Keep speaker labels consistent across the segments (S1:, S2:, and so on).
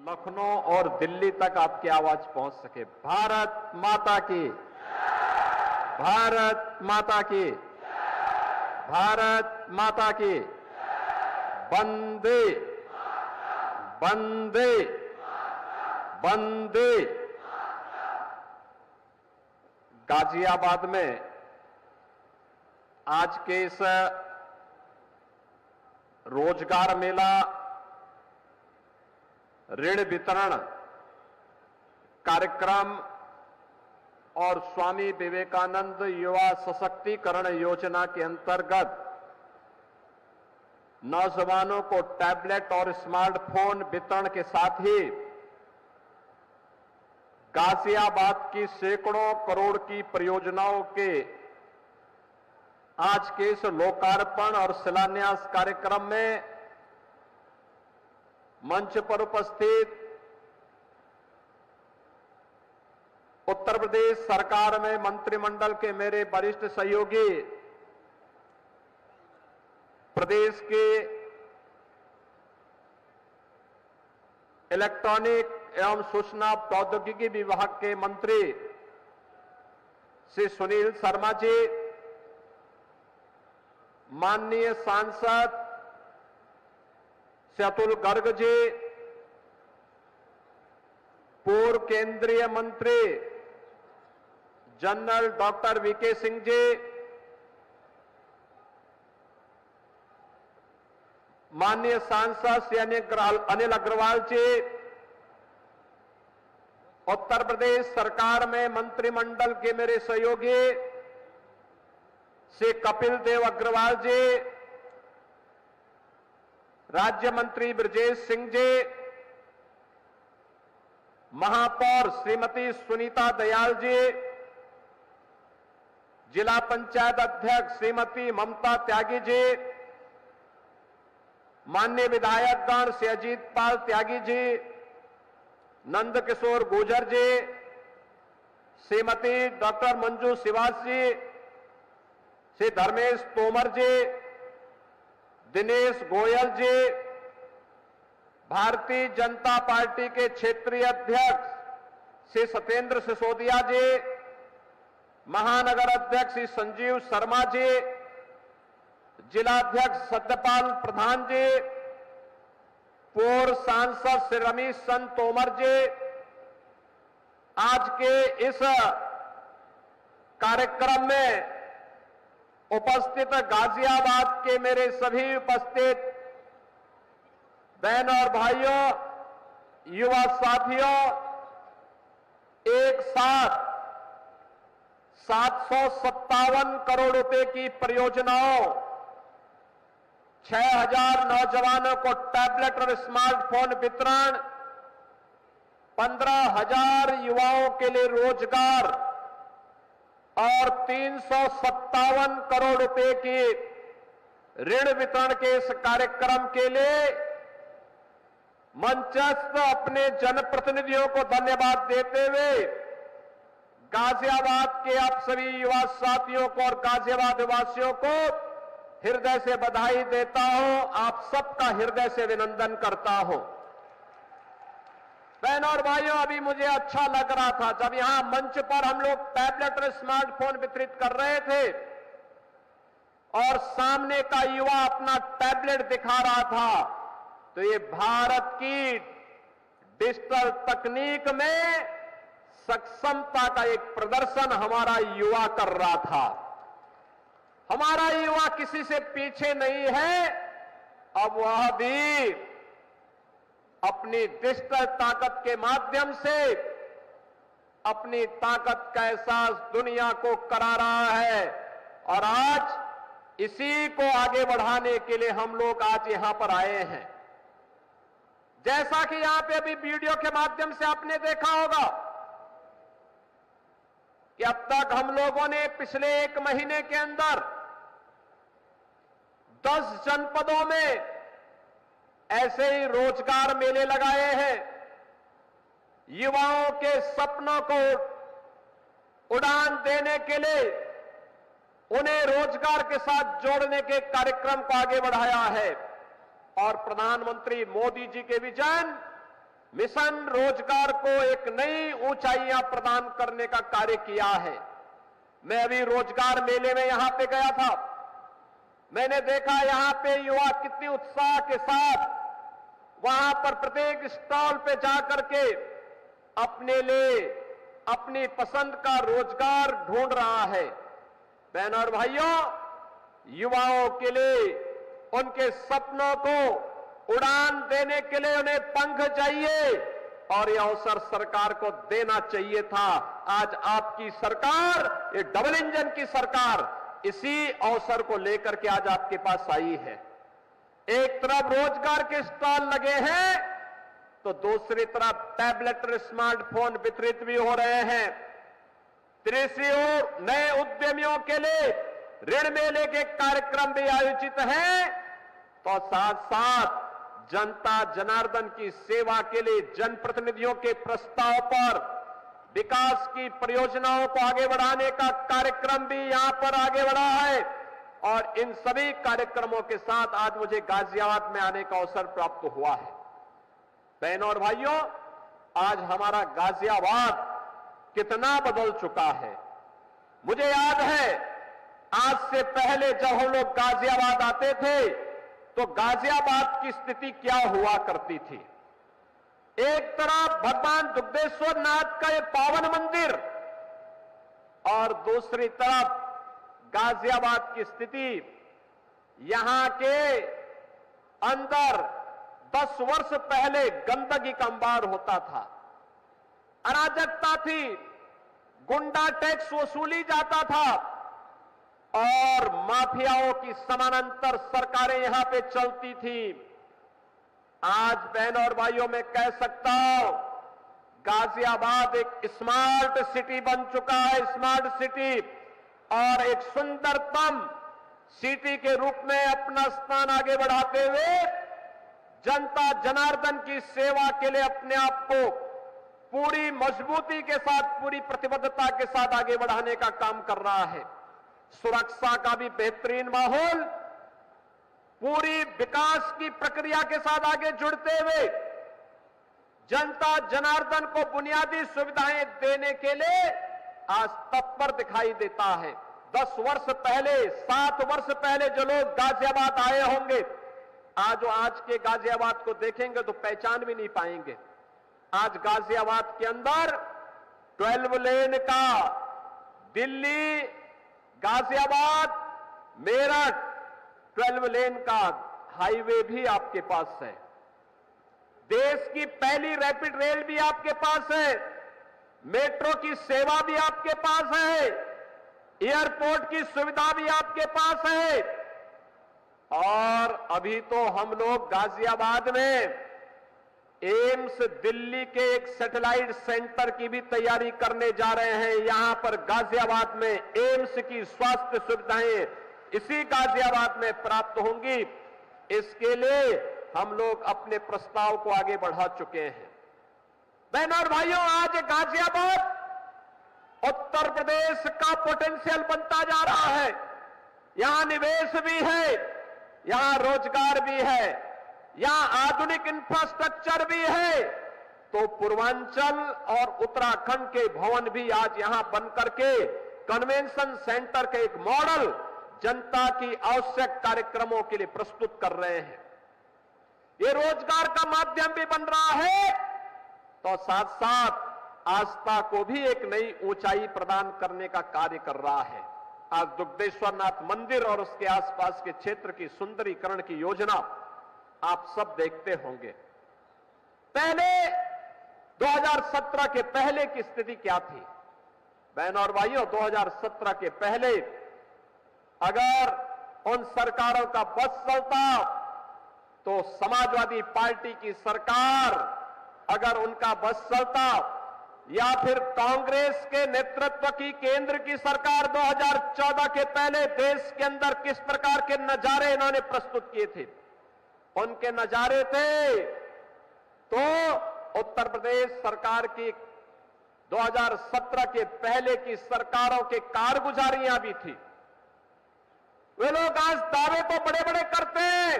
S1: लखनऊ और दिल्ली तक आपकी आवाज पहुंच सके। भारत माता की, भारत माता की, भारत माता की, वंदे वंदे वंदे। गाजियाबाद में आज के इस रोजगार मेला, ऋण वितरण कार्यक्रम और स्वामी विवेकानंद युवा सशक्तिकरण योजना के अंतर्गत नौजवानों को टैबलेट और स्मार्टफोन वितरण के साथ ही गाजियाबाद की सैकड़ों करोड़ की परियोजनाओं के आज के इस लोकार्पण और शिलान्यास कार्यक्रम में मंच पर उपस्थित उत्तर प्रदेश सरकार में मंत्रिमंडल के मेरे वरिष्ठ सहयोगी, प्रदेश के इलेक्ट्रॉनिक एवं सूचना प्रौद्योगिकी विभाग के मंत्री श्री सुनील शर्मा जी, माननीय सांसद श्री अतुल गर्ग जी, पूर्व केंद्रीय मंत्री general doctor VK Singh ji, माननीय सांसद श्री अनिल अग्रवाल जी, उत्तर प्रदेश सरकार में मंत्रिमंडल के मेरे सहयोगी श्री कपिल देव अग्रवाल जी, राज्य मंत्री ब्रजेश सिंह जी, महापौर श्रीमती सुनीता दयाल जी, जिला पंचायत अध्यक्ष श्रीमती ममता त्यागी जी, माननीय विधायकगण श्री अजीत पाल त्यागी जी, नंद किशोर गुर्जर जी, श्रीमती डॉक्टर मंजू श्रीवास जी, श्री धर्मेश तोमर जी, दिनेश गोयल जी, भारतीय जनता पार्टी के क्षेत्रीय अध्यक्ष श्री सत्येंद्र सिसोदिया जी, महानगर अध्यक्ष श्री संजीव शर्मा जी, जिलाध्यक्ष सत्यपाल प्रधान जी, पूर्व सांसद श्री रमेश चंद तोमर जी, आज के इस कार्यक्रम में उपस्थित गाजियाबाद के मेरे सभी उपस्थित बहन और भाइयों, युवा साथियों, एक साथ 757 करोड़ रुपए की परियोजनाओं, 6000 नौजवानों को टैबलेट और स्मार्टफोन वितरण, 15,000 युवाओं के लिए रोजगार और 357 करोड़ रुपए की ऋण वितरण के इस कार्यक्रम के लिए मंचस्थ अपने जनप्रतिनिधियों को धन्यवाद देते हुए गाजियाबाद के आप सभी युवा साथियों को और गाजियाबाद वासियों को हृदय से बधाई देता हूं। आप सबका हृदय से अभिनंदन करता हूं। बहनों और भाइयों, अभी मुझे अच्छा लग रहा था जब यहां मंच पर हम लोग टैबलेट और स्मार्टफोन वितरित कर रहे थे और सामने का युवा अपना टैबलेट दिखा रहा था, तो ये भारत की डिजिटल तकनीक में सक्षमता का एक प्रदर्शन हमारा युवा कर रहा था। हमारा युवा किसी से पीछे नहीं है। अब वह भी अपनी डिजिटल ताकत के माध्यम से अपनी ताकत का एहसास दुनिया को करा रहा है और आज इसी को आगे बढ़ाने के लिए हम लोग आज यहां पर आए हैं। जैसा कि यहां पे अभी वीडियो के माध्यम से आपने देखा होगा कि अब तक हम लोगों ने पिछले 1 महीने के अंदर 10 जनपदों में ऐसे ही रोजगार मेले लगाए हैं। युवाओं के सपनों को उड़ान देने के लिए उन्हें रोजगार के साथ जोड़ने के कार्यक्रम को आगे बढ़ाया है और प्रधानमंत्री मोदी जी के विजन मिशन रोजगार को एक नई ऊंचाइयां प्रदान करने का कार्य किया है। मैं अभी रोजगार मेले में यहां पे गया था। मैंने देखा यहां पे युवा कितनी उत्साह के साथ वहां पर प्रत्येक स्टॉल पे जाकर के अपने लिए अपनी पसंद का रोजगार ढूंढ रहा है। बहनों और भाइयों, युवाओं के लिए उनके सपनों को उड़ान देने के लिए उन्हें पंख चाहिए और यह अवसर सरकार को देना चाहिए था। आज आपकी सरकार, ये डबल इंजन की सरकार, इसी अवसर को लेकर के आज आपके पास आई है। एक तरफ रोजगार के स्टॉल लगे हैं तो दूसरी तरफ टैबलेट और स्मार्टफोन वितरित भी हो रहे हैं। तीसरी ओर नए उद्यमियों के लिए ऋण मेले के कार्यक्रम भी आयोजित हैं, तो साथ साथ जनता जनार्दन की सेवा के लिए जनप्रतिनिधियों के प्रस्ताव पर विकास की परियोजनाओं को आगे बढ़ाने का कार्यक्रम भी यहां पर आगे बढ़ा है। और इन सभी कार्यक्रमों के साथ आज मुझे गाजियाबाद में आने का अवसर प्राप्त हुआ है। बहनों और भाइयों, आज हमारा गाजियाबाद कितना बदल चुका है। मुझे याद है, आज से पहले जब हम लोग गाजियाबाद आते थे तो गाजियाबाद की स्थिति क्या हुआ करती थी। एक तरफ भगवान दुग्धेश्वर नाथ का ये पावन मंदिर और दूसरी तरफ गाजियाबाद की स्थिति, यहां के अंदर 10 वर्ष पहले गंदगी का अंबार होता था, अराजकता थी, गुंडा टैक्स वसूली जाता था और माफियाओं की समानांतर सरकारें यहां पे चलती थी। आज बहनों और भाइयों, मैं कह सकता हूं गाजियाबाद एक स्मार्ट सिटी बन चुका है, स्मार्ट सिटी, और एक सुंदरतम सिटी के रूप में अपना स्थान आगे बढ़ाते हुए जनता जनार्दन की सेवा के लिए अपने आप को पूरी मजबूती के साथ, पूरी प्रतिबद्धता के साथ आगे बढ़ाने का काम कर रहा है। सुरक्षा का भी बेहतरीन माहौल, पूरी विकास की प्रक्रिया के साथ आगे जुड़ते हुए जनता जनार्दन को बुनियादी सुविधाएं देने के लिए आज तत्पर दिखाई देता है। 10 वर्ष पहले, 7 वर्ष पहले जो लोग गाजियाबाद आए होंगे, आज के गाजियाबाद को देखेंगे तो पहचान भी नहीं पाएंगे। आज गाजियाबाद के अंदर 12 लेन का दिल्ली गाजियाबाद मेरठ 12 लेन का हाईवे भी आपके पास है। देश की पहली रैपिड रेल भी आपके पास है, मेट्रो की सेवा भी आपके पास है, एयरपोर्ट की सुविधा भी आपके पास है। और अभी तो हम लोग गाजियाबाद में एम्स दिल्ली के एक सैटेलाइट सेंटर की भी तैयारी करने जा रहे हैं। यहां पर गाजियाबाद में एम्स की स्वास्थ्य सुविधाएं इसी गाजियाबाद में प्राप्त होंगी। इसके लिए हम लोग अपने प्रस्ताव को आगे बढ़ा चुके हैं। बहनों और भाइयों, आज गाजियाबाद उत्तर प्रदेश का पोटेंशियल बनता जा रहा है। यहां निवेश भी है, यहां रोजगार भी है, यहां आधुनिक इंफ्रास्ट्रक्चर भी है। तो पूर्वांचल और उत्तराखंड के भवन भी आज यहां बनकर के कन्वेंशन सेंटर के एक मॉडल जनता की आवश्यक कार्यक्रमों के लिए प्रस्तुत कर रहे हैं। ये रोजगार का माध्यम भी बन रहा है, तो साथ साथ आस्था को भी एक नई ऊंचाई प्रदान करने का कार्य कर रहा है। आज दुग्धेश्वर नाथ मंदिर और उसके आसपास के क्षेत्र की सुंदरीकरण की योजना आप सब देखते होंगे। पहले 2017 के पहले की स्थिति क्या थी? बहनों और भाइयों, 2017 के पहले अगर उन सरकारों का बस चलता तो समाजवादी पार्टी की सरकार, अगर उनका बस चलता, या फिर कांग्रेस के नेतृत्व की केंद्र की सरकार 2014 के पहले देश के अंदर किस प्रकार के नजारे इन्होंने प्रस्तुत किए थे, उनके नजारे थे तो उत्तर प्रदेश सरकार की 2017 के पहले की सरकारों के कारगुजारियां भी थी। वे लोग आज दावे तो बड़े बड़े करते हैं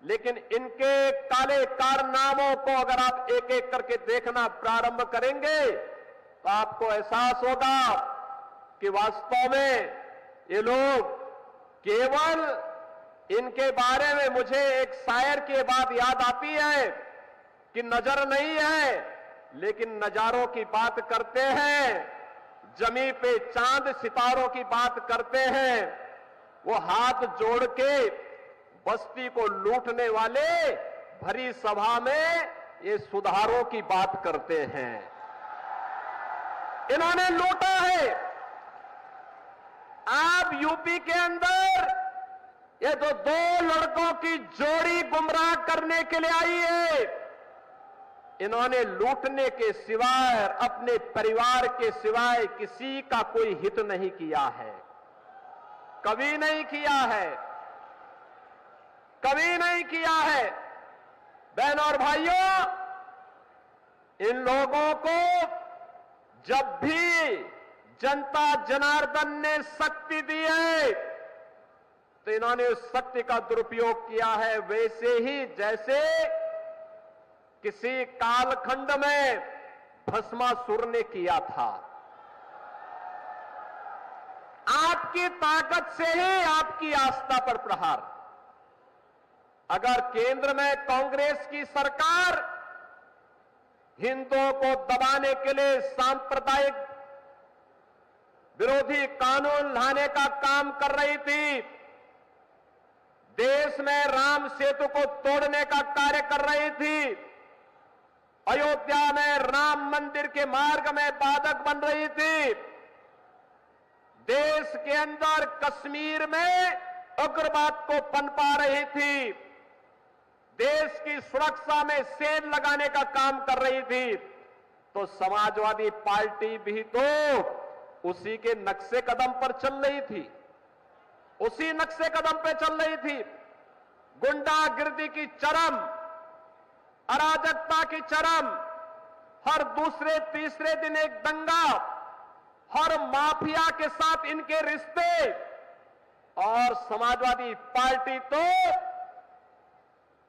S1: लेकिन इनके काले कारनामों को अगर आप एक एक करके देखना प्रारंभ करेंगे तो आपको एहसास होगा कि वास्तव में ये लोग केवल, इनके बारे में मुझे एक शायर की बात याद आती है कि नजर नहीं है लेकिन नजारों की बात करते हैं, जमी पे चांद सितारों की बात करते हैं। वो हाथ जोड़ के बस्ती को लूटने वाले भरी सभा में ये सुधारों की बात करते हैं। इन्होंने लूटा है। आप यूपी के अंदर ये तो दो लड़कों की जोड़ी गुमराह करने के लिए आई है। इन्होंने लूटने के सिवाय, अपने परिवार के सिवाय किसी का कोई हित नहीं किया है, कभी नहीं किया है, कभी नहीं किया है। बहनों और भाइयों, इन लोगों को जब भी जनता जनार्दन ने शक्ति दी है तो इन्होंने उस शक्ति का दुरुपयोग किया है, वैसे ही जैसे किसी कालखंड में भस्मासुर ने किया था। आपकी ताकत से ही आपकी आस्था पर प्रहार। अगर केंद्र में कांग्रेस की सरकार हिंदुओं को दबाने के लिए सांप्रदायिक विरोधी कानून लाने का काम कर रही थी, देश में राम सेतु को तोड़ने का कार्य कर रही थी, अयोध्या में राम मंदिर के मार्ग में बाधक बन रही थी, देश के अंदर कश्मीर में उग्रवाद को पनपा रही थी, देश की सुरक्षा में सेल लगाने का काम कर रही थी, तो समाजवादी पार्टी भी तो उसी के नक्शे कदम पर चल रही थी, उसी नक्शे कदम पे चल रही थी। गुंडागिर्दी की चरम, अराजकता की चरम, हर दूसरे तीसरे दिन एक दंगा, हर माफिया के साथ इनके रिश्ते, और समाजवादी पार्टी तो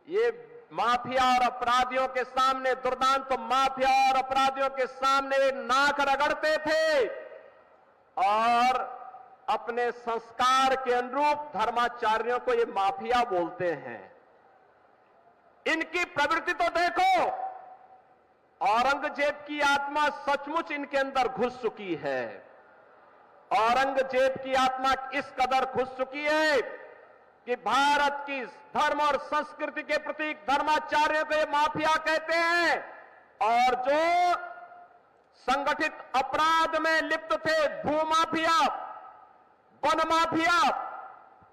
S1: ये माफिया और अपराधियों के सामने, दुर्दांत माफिया और अपराधियों के सामने नाक रगड़ते थे और अपने संस्कार के अनुरूप धर्माचार्यों को ये माफिया बोलते हैं। इनकी प्रवृत्ति तो देखो, औरंगजेब की आत्मा सचमुच इनके अंदर घुस चुकी है। औरंगजेब की आत्मा इस कदर घुस चुकी है कि भारत की धर्म और संस्कृति के प्रतीक धर्माचार्यों को ये माफिया कहते हैं, और जो संगठित अपराध में लिप्त थे, भूमाफिया, वन माफिया,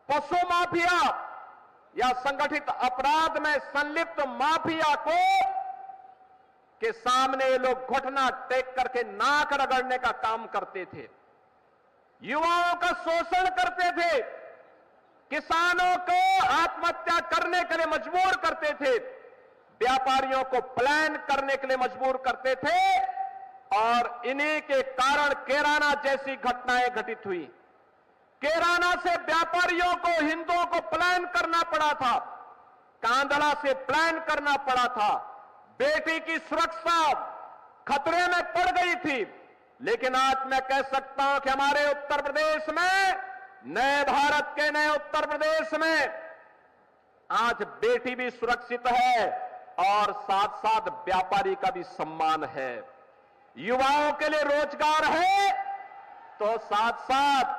S1: पशु माफिया या संगठित अपराध में संलिप्त माफिया को के सामने ये लोग घुटना टेक करके नाक रगड़ने का काम करते थे, युवाओं का शोषण करते थे, किसानों को आत्महत्या करने के लिए मजबूर करते थे, व्यापारियों को प्लान करने के लिए मजबूर करते थे, और इन्हीं के कारण कैराना जैसी घटनाएं घटित हुई। कैराना से व्यापारियों को, हिंदुओं को प्लान करना पड़ा था, कांदला से प्लान करना पड़ा था, बेटी की सुरक्षा खतरे में पड़ गई थी। लेकिन आज मैं कह सकता हूं कि हमारे उत्तर प्रदेश में, नए भारत के नए उत्तर प्रदेश में आज बेटी भी सुरक्षित है और साथ साथ व्यापारी का भी सम्मान है, युवाओं के लिए रोजगार है, तो साथ साथ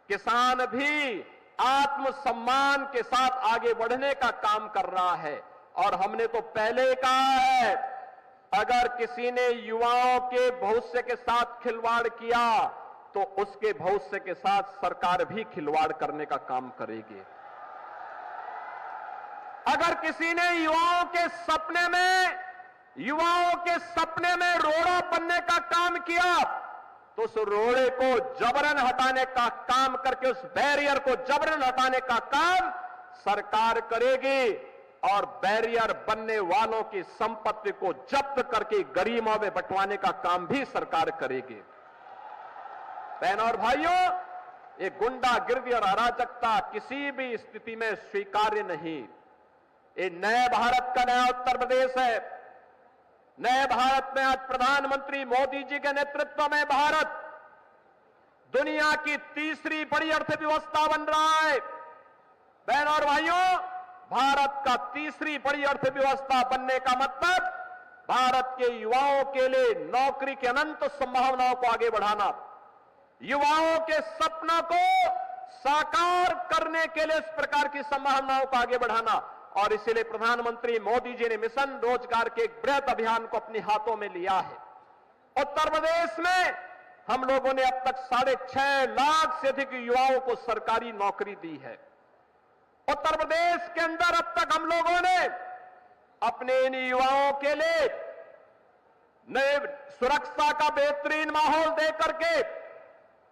S1: किसान भी आत्मसम्मान के साथ आगे बढ़ने का काम कर रहा है। और हमने तो पहले ही कहा है, अगर किसी ने युवाओं के भविष्य के साथ खिलवाड़ किया तो उसके भविष्य के साथ सरकार भी खिलवाड़ करने का काम करेगी। अगर किसी ने युवाओं के सपने में रोड़ा बनने का काम किया तो उस रोड़े को जबरन हटाने का काम करके, उस बैरियर को जबरन हटाने का काम सरकार करेगी, और बैरियर बनने वालों की संपत्ति को जब्त करके गरीबों में बंटवाने का काम भी सरकार करेगी। बहनों और भाइयों, ये गुंडागिर्दी और अराजकता किसी भी स्थिति में स्वीकार्य नहीं। ये नए भारत का नया उत्तर प्रदेश है। नए भारत में आज प्रधानमंत्री मोदी जी के नेतृत्व में भारत दुनिया की तीसरी बड़ी अर्थव्यवस्था बन रहा है। बहनों और भाइयों, भारत का तीसरी बड़ी अर्थव्यवस्था बनने का मतलब भारत के युवाओं के लिए नौकरी की अनंत संभावनाओं को आगे बढ़ाना, युवाओं के सपनों को साकार करने के लिए इस प्रकार की संभावनाओं को आगे बढ़ाना। और इसलिए प्रधानमंत्री मोदी जी ने मिशन रोजगार के एक बृहद अभियान को अपने हाथों में लिया है। उत्तर प्रदेश में हम लोगों ने अब तक 6.5 लाख से अधिक युवाओं को सरकारी नौकरी दी है। उत्तर प्रदेश के अंदर अब तक हम लोगों ने अपने इन युवाओं के लिए नए सुरक्षा का बेहतरीन माहौल देकर के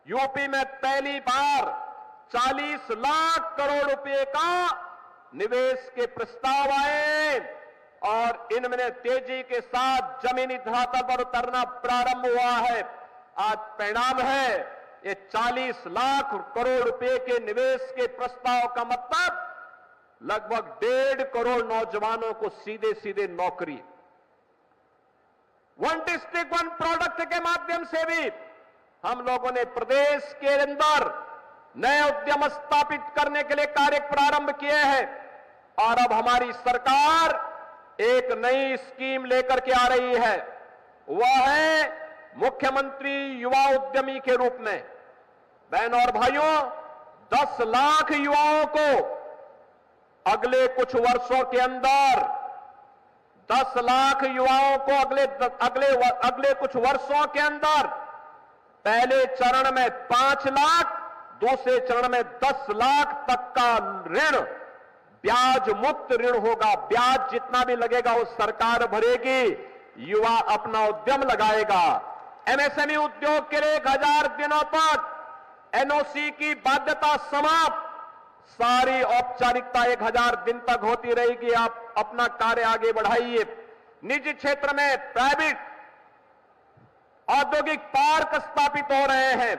S1: यूपी में पहली बार 40 लाख करोड़ रुपए का निवेश के प्रस्ताव आए और इनमें तेजी के साथ जमीनी धरातल पर उतरना प्रारंभ हुआ है। आज परिणाम है ये 40 लाख करोड़ रुपए के निवेश के प्रस्ताव का मतलब लगभग 1.5 करोड़ नौजवानों को सीधे सीधे नौकरी। वन डिस्ट्रिक्ट वन प्रोडक्ट के माध्यम से भी हम लोगों ने प्रदेश के अंदर नए उद्यम स्थापित करने के लिए कार्य प्रारंभ किए हैं। और अब हमारी सरकार एक नई स्कीम लेकर के आ रही है, वह है मुख्यमंत्री युवा उद्यमी के रूप में। बहनों और भाइयों, 10 लाख युवाओं को अगले कुछ वर्षों के अंदर 10 लाख युवाओं को अगले कुछ वर्षों के अंदर पहले चरण में 5 लाख, दूसरे चरण में 10 लाख तक का ऋण, ब्याज मुक्त ऋण होगा। ब्याज जितना भी लगेगा वो सरकार भरेगी, युवा अपना उद्यम लगाएगा। एमएसएमई उद्योग के लिए 1000 दिनों तक एनओसी की बाध्यता समाप्त, सारी औपचारिकता 1000 दिन तक होती रहेगी। आप अपना कार्य आगे बढ़ाइए। निजी क्षेत्र में प्राइवेट औद्योगिक पार्क स्थापित हो रहे हैं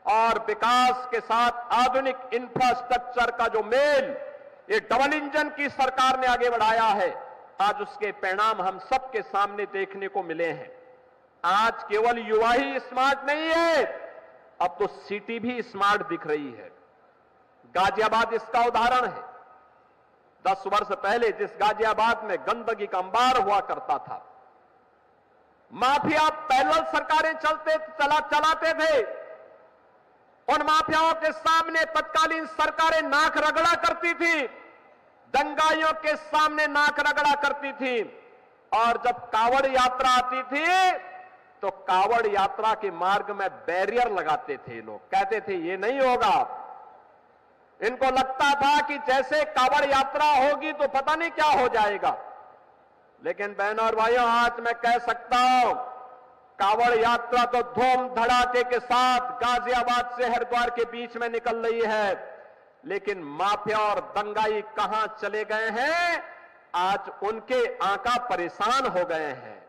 S1: और विकास के साथ आधुनिक इंफ्रास्ट्रक्चर का जो मेल ये डबल इंजन की सरकार ने आगे बढ़ाया है, आज उसके परिणाम हम सबके सामने देखने को मिले हैं। आज केवल युवा ही स्मार्ट नहीं है, अब तो सिटी भी स्मार्ट दिख रही है। गाजियाबाद इसका उदाहरण है। 10 वर्ष पहले जिस गाजियाबाद में गंदगी का अंबार हुआ करता था, माफिया पैरेलल सरकारें चलाते थे, उन माफियाओं के सामने तत्कालीन सरकारें नाक रगड़ा करती थी, दंगाइयों के सामने नाक रगड़ा करती थी। और जब कावड़ यात्रा आती थी तो कावड़ यात्रा के मार्ग में बैरियर लगाते थे लोग, कहते थे ये नहीं होगा। इनको लगता था कि जैसे कावड़ यात्रा होगी तो पता नहीं क्या हो जाएगा। लेकिन बहनों और भाइयों, आज मैं कह सकता हूं कावड़ यात्रा तो धूम धड़ाके के साथ गाजियाबाद से हरिद्वार के बीच में निकल रही है, लेकिन माफिया और दंगाई कहां चले गए हैं? आज उनके आंका परेशान हो गए हैं,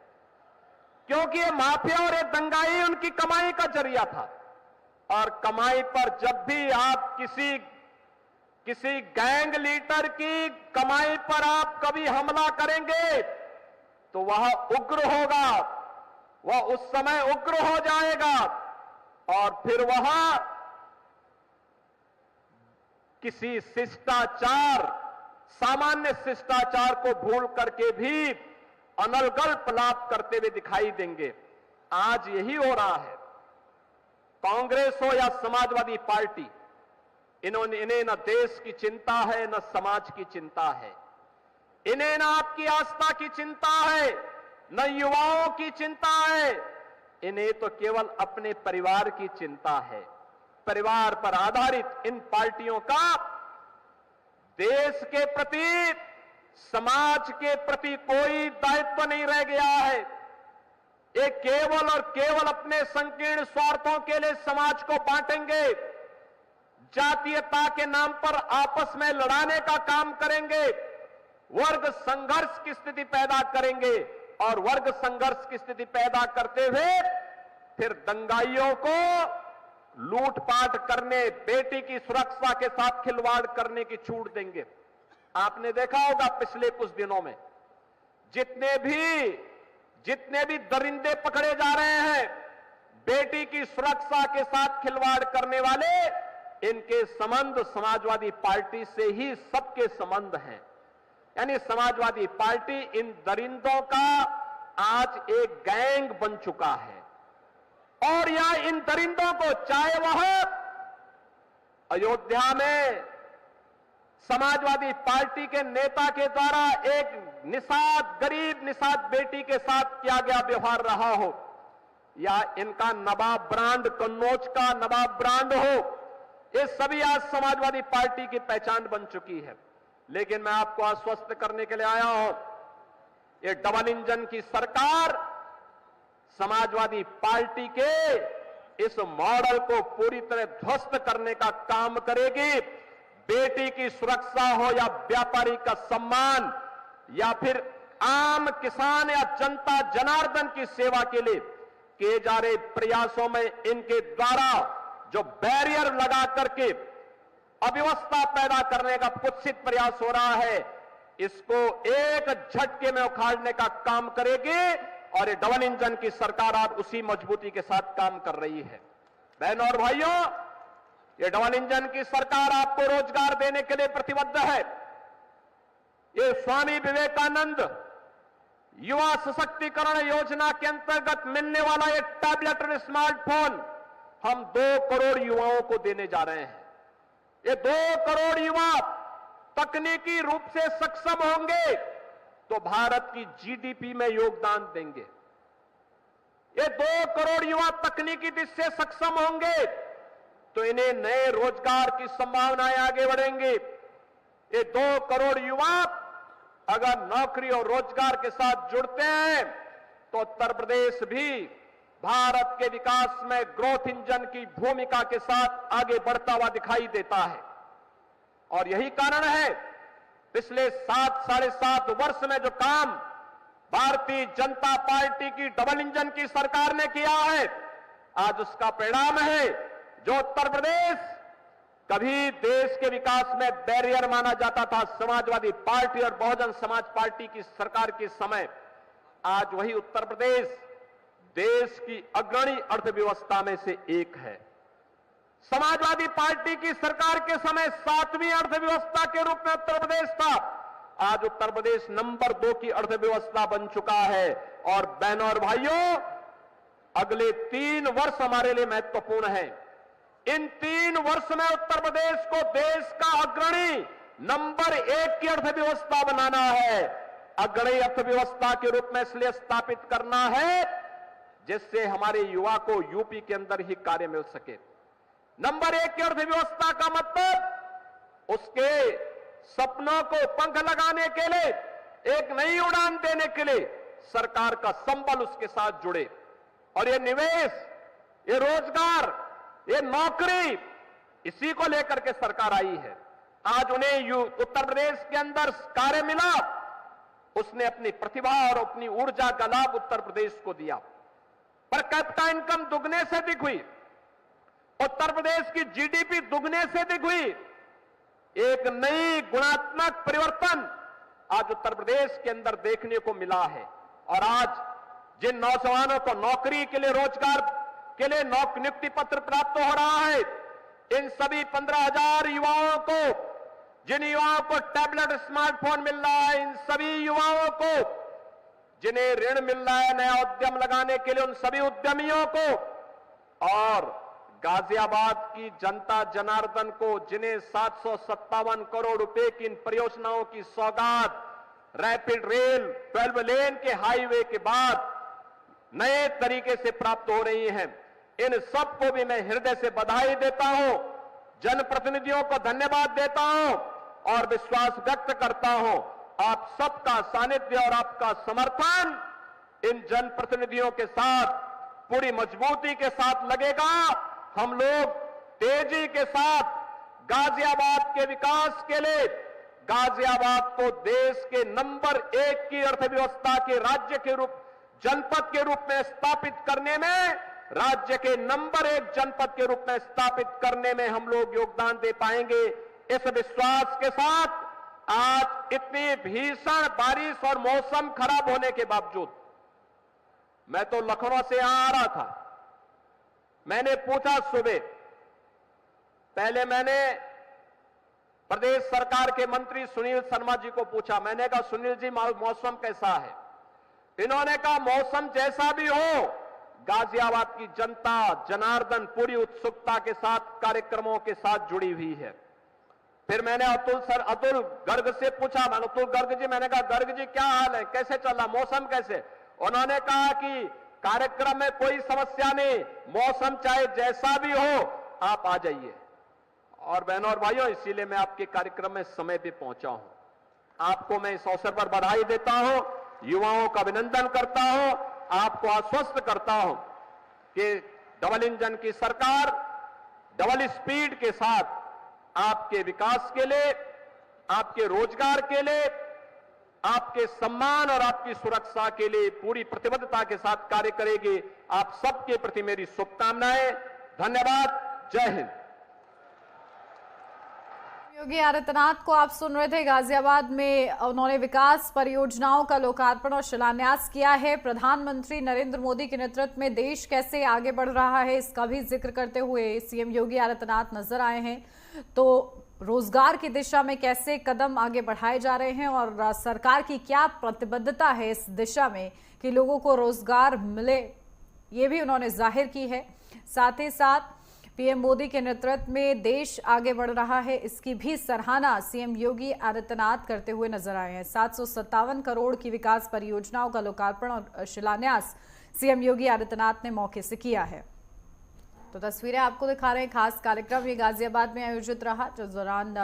S1: क्योंकि ये माफिया और ये दंगाई उनकी कमाई का जरिया था। और कमाई पर जब भी आप किसी गैंग लीडर की कमाई पर आप कभी हमला करेंगे तो वह उग्र होगा, वह उस समय उग्र हो जाएगा और फिर वह किसी शिष्टाचार, सामान्य शिष्टाचार को भूल करके भी अनलगल्प लाभ करते हुए दिखाई देंगे। आज यही हो रहा है। कांग्रेस हो या समाजवादी पार्टी, इन्हें न देश की चिंता है न समाज की चिंता है, इन्हें न आपकी आस्था की चिंता है न युवाओं की चिंता है, इन्हें तो केवल अपने परिवार की चिंता है। परिवार पर आधारित इन पार्टियों का देश के प्रति, समाज के प्रति कोई दायित्व नहीं रह गया है। ये केवल और केवल अपने संकीर्ण स्वार्थों के लिए समाज को बांटेंगे, जातीयता के नाम पर आपस में लड़ाने का काम करेंगे, वर्ग संघर्ष की स्थिति पैदा करेंगे और वर्ग संघर्ष की स्थिति पैदा करते हुए फिर दंगाइयों को लूटपाट करने, बेटी की सुरक्षा के साथ खिलवाड़ करने की छूट देंगे। आपने देखा होगा पिछले कुछ दिनों में जितने भी दरिंदे पकड़े जा रहे हैं, बेटी की सुरक्षा के साथ खिलवाड़ करने वाले, इनके संबंध समाजवादी पार्टी से ही सबके संबंध हैं। यानी समाजवादी पार्टी इन दरिंदों का आज एक गैंग बन चुका है और यहां इन दरिंदों को चाहे वह अयोध्या में समाजवादी पार्टी के नेता के द्वारा एक गरीब निषाद बेटी के साथ किया गया व्यवहार रहा हो, या इनका नवाब ब्रांड कन्नौज का नवाब ब्रांड हो, ये सभी आज समाजवादी पार्टी की पहचान बन चुकी है। लेकिन मैं आपको आश्वस्त करने के लिए आया हूं, ये डबल इंजन की सरकार समाजवादी पार्टी के इस मॉडल को पूरी तरह ध्वस्त करने का काम करेगी। बेटी की सुरक्षा हो या व्यापारी का सम्मान या फिर आम किसान या जनता जनार्दन की सेवा के लिए किए जा रहे प्रयासों में इनके द्वारा जो बैरियर लगा करके अव्यवस्था पैदा करने का कुत्सित प्रयास हो रहा है, इसको एक झटके में उखाड़ने का काम करेगी और ये डबल इंजन की सरकार आज उसी मजबूती के साथ काम कर रही है। बहनों और भाइयों, ये डबल इंजन की सरकार आपको रोजगार देने के लिए प्रतिबद्ध है। ये स्वामी विवेकानंद युवा सशक्तिकरण योजना के अंतर्गत मिलने वाला ये टैबलेट और स्मार्टफोन हम 2 करोड़ युवाओं को देने जा रहे हैं। ये 2 करोड़ युवा तकनीकी रूप से सक्षम होंगे तो भारत की जीडीपी में योगदान देंगे। ये 2 करोड़ युवा तकनीकी दृष्टि से सक्षम होंगे तो इन्हें नए रोजगार की संभावनाएं आगे बढ़ेंगी। ये 2 करोड़ युवा अगर नौकरी और रोजगार के साथ जुड़ते हैं तो उत्तर प्रदेश भी भारत के विकास में ग्रोथ इंजन की भूमिका के साथ आगे बढ़ता हुआ दिखाई देता है। और यही कारण है पिछले 7-7.5 वर्ष में जो काम भारतीय जनता पार्टी की डबल इंजन की सरकार ने किया है, आज उसका परिणाम है जो उत्तर प्रदेश कभी देश के विकास में बैरियर माना जाता था समाजवादी पार्टी और बहुजन समाज पार्टी की सरकार के समय, आज वही उत्तर प्रदेश देश की अग्रणी अर्थव्यवस्था में से एक है। समाजवादी पार्टी की सरकार के समय 7वीं अर्थव्यवस्था के रूप में उत्तर प्रदेश था, आज उत्तर प्रदेश नंबर 2 की अर्थव्यवस्था बन चुका है। और बहनों और भाइयों, अगले 3 वर्ष हमारे लिए महत्वपूर्ण हैं। इन 3 वर्ष में उत्तर प्रदेश को देश का अग्रणी नंबर 1 की अर्थव्यवस्था बनाना है। अग्रणी अर्थव्यवस्था के रूप में इसलिए स्थापित करना है जिससे हमारे युवा को यूपी के अंदर ही कार्य मिल सके। नंबर 1 की अर्थव्यवस्था का मतलब उसके सपनों को पंख लगाने के लिए, एक नई उड़ान देने के लिए सरकार का संबल उसके साथ जुड़े। और ये निवेश, ये रोजगार, ये नौकरी, इसी को लेकर के सरकार आई है। आज उन्हें उत्तर प्रदेश के अंदर कार्य मिला, उसने अपनी प्रतिभा और अपनी ऊर्जा का लाभ उत्तर प्रदेश को दिया। पर कैपिटा इनकम दुगने से अधिक हुई, उत्तर प्रदेश की जीडीपी दुगने से अधिक हुई। एक नई गुणात्मक परिवर्तन आज उत्तर प्रदेश के अंदर देखने को मिला है। और आज जिन नौजवानों को नौकरी के लिए, रोजगार के लिए नियुक्ति पत्र प्राप्त हो रहा है, इन सभी 15,000 युवाओं को, जिन युवाओं को टैबलेट स्मार्टफोन मिल रहा है, इन सभी युवाओं को जिन्हें ऋण मिल रहा है नया उद्यम लगाने के लिए, उन सभी उद्यमियों को, और गाजियाबाद की जनता जनार्दन को जिन्हें 757 करोड़ रुपए की इन परियोजनाओं की सौगात रैपिड रेल 12 लेन के हाईवे के बाद नए तरीके से प्राप्त हो रही हैं, इन सबको भी मैं हृदय से बधाई देता हूं, जनप्रतिनिधियों को धन्यवाद देता हूं और विश्वास व्यक्त करता हूं आप सबका सानिध्य और आपका समर्थन इन जनप्रतिनिधियों के साथ पूरी मजबूती के साथ लगेगा। हम लोग तेजी के साथ गाजियाबाद के विकास के लिए, गाजियाबाद को देश के नंबर 1 की अर्थव्यवस्था के राज्य के रूप, जनपद के रूप में स्थापित करने में, राज्य के नंबर 1 जनपद के रूप में स्थापित करने में हम लोग योगदान दे पाएंगे। इस विश्वास के साथ आज इतनी भीषण बारिश और मौसम खराब होने के बावजूद मैं तो लखनऊ से यहां आ रहा था। मैंने पूछा सुबह, पहले मैंने प्रदेश सरकार के मंत्री सुनील शर्मा जी को पूछा। मैंने कहा सुनील जी मौसम कैसा है? इन्होंने कहा मौसम जैसा भी हो, गाजियाबाद की जनता जनार्दन पूरी उत्सुकता के साथ कार्यक्रमों के साथ जुड़ी हुई है। फिर मैंने अतुल गर्ग से पूछा, अतुल गर्ग जी, मैंने कहा गर्ग जी क्या हाल है, कैसे चल रहा, मौसम कैसे? उन्होंने कहा कि कार्यक्रम में कोई समस्या नहीं, मौसम चाहे जैसा भी हो आप आ जाइए। और बहनों और भाइयों, इसीलिए मैं आपके कार्यक्रम में समय पे पहुंचा हूं। आपको मैं इस अवसर पर बधाई देता हूं, युवाओं का अभिनंदन करता हूं, आपको आश्वस्त करता हूं कि डबल इंजन की सरकार डबल स्पीड के साथ आपके विकास के लिए, आपके रोजगार के लिए, आपके सम्मान और आपकी सुरक्षा के लिए पूरी प्रतिबद्धता के साथ कार्य करेगी। आप सबके प्रति मेरी शुभकामनाएं। धन्यवाद। जय हिंद।
S2: योगी आदित्यनाथ को आप सुन रहे थे। गाजियाबाद में उन्होंने विकास परियोजनाओं का लोकार्पण और शिलान्यास किया है। प्रधानमंत्री नरेंद्र मोदी के नेतृत्व में देश कैसे आगे बढ़ रहा है, इसका भी जिक्र करते हुए सीएम योगी आदित्यनाथ नजर आए हैं। तो रोजगार की दिशा में कैसे कदम आगे बढ़ाए जा रहे हैं और सरकार की क्या प्रतिबद्धता है इस दिशा में कि लोगों को रोजगार मिले, ये भी उन्होंने जाहिर की है। साथ ही साथ पीएम मोदी के नेतृत्व में देश आगे बढ़ रहा है, इसकी भी सराहना सीएम योगी आदित्यनाथ करते हुए नजर आए हैं। 757 करोड़ की विकास परियोजनाओं का लोकार्पण और शिलान्यास सीएम योगी आदित्यनाथ ने मौके से किया है। तो तस्वीरें आपको दिखा रहे हैं। खास कार्यक्रम ये गाजियाबाद में आयोजित रहा, जिस दौरान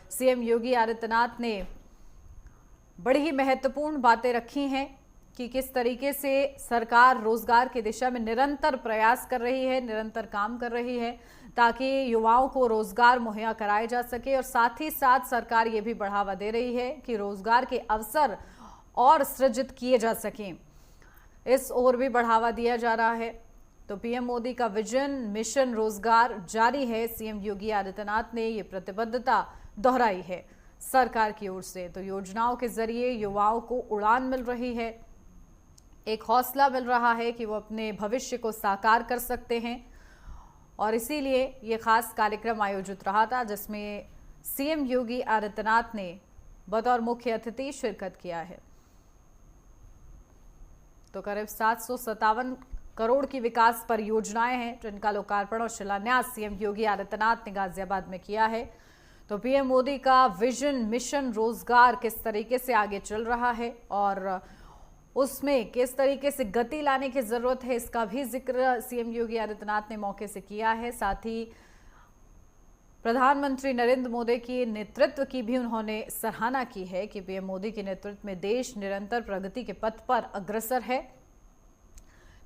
S2: सीएम योगी आदित्यनाथ ने बड़ी ही महत्वपूर्ण बातें रखी हैं कि किस तरीके से सरकार रोजगार की दिशा में निरंतर प्रयास कर रही है, निरंतर काम कर रही है ताकि युवाओं को रोजगार मुहैया कराया जा सके। और साथ ही साथ सरकार ये भी बढ़ावा दे रही है कि रोजगार के अवसर और सृजित किए जा सकें, इस ओर भी बढ़ावा दिया जा रहा है। तो पीएम मोदी का विजन मिशन रोजगार जारी है। सीएम योगी आदित्यनाथ ने ये प्रतिबद्धता दोहराई है सरकार की ओर से। तो योजनाओं के जरिए युवाओं को उड़ान मिल रही है, एक हौसला मिल रहा है कि वो अपने भविष्य को साकार कर सकते हैं। और इसीलिए ये खास कार्यक्रम आयोजित रहा था, जिसमें सीएम योगी आदित्यनाथ ने बतौर मुख्य अतिथि शिरकत किया है। तो करीब 757 करोड़ की विकास परियोजनाएं हैं जिनका लोकार्पण और शिलान्यास सीएम योगी आदित्यनाथ ने गाजियाबाद में किया है। तो पीएम मोदी का विजन मिशन रोजगार किस तरीके से आगे चल रहा है और उसमें किस तरीके से गति लाने की जरूरत है, इसका भी जिक्र सीएम योगी आदित्यनाथ ने मौके से किया है। साथ ही प्रधानमंत्री नरेंद्र मोदी के नेतृत्व की भी उन्होंने सराहना की है कि पीएम मोदी के नेतृत्व में देश निरंतर प्रगति के पथ पर अग्रसर है।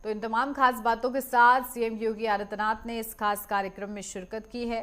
S2: तो इन तमाम खास बातों के साथ सीएम योगी आदित्यनाथ ने इस खास कार्यक्रम में शिरकत की है।